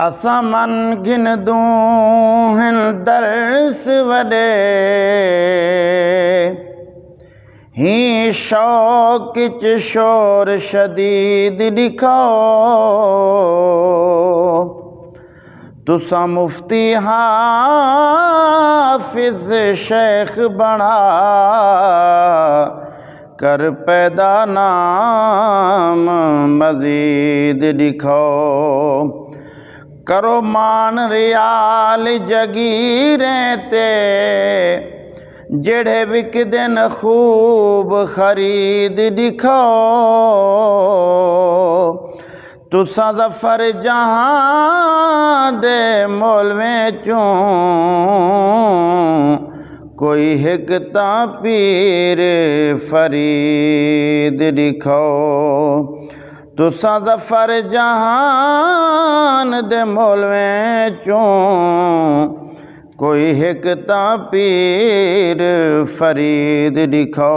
असां मन गिन दूं हिन दर्स वॾे ही शौक़ च शोर शदीद ॾिखो तुसां मुफ्ती हाफिज़ शेख बणा कर पैदा नाम मज़ीद ॾिखो करो मान रियाल जगीरें ते जेड़े विकदन खूब खरीद ॾिखो तुसां ज़फ़र जहां दे मोलवें चूं कोई हिक तां पीर फरीद ॾिखो तुसां ज़फ़र जहान दे मोलवें चूं कोई हिक तां पीर फरीद ॾिखो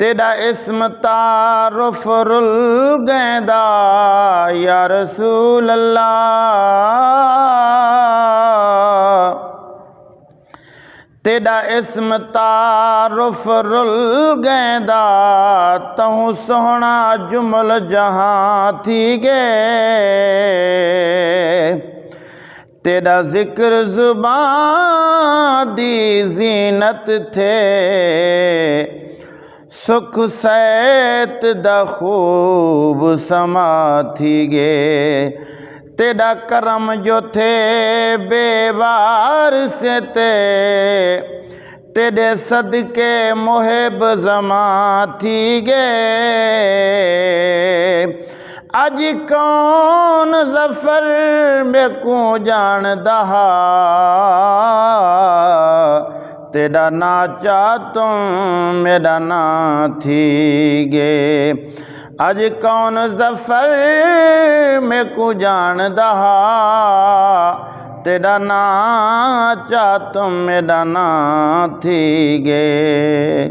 तेरा इस्म तारुफ रुल गैंदा या रसूल अल्लाह तेरा इस्म तारुफ रुल गैंदा तहूं सोहना जुमल जहां थी गए तेरा जिक्र जुबान दी जीनत थे सुख सैत दा खूब समा थी गे तेरा करम जो थे बेवार से तेरे सदके मुहिब जमा थी गए अज कौन ज़फ़र में को जानदा तेरा नाचा तुम मेरा ना थी गे अज कौन ज़फ़र में को जानदा तेरा नाचा तुम मेरा ना थी गे।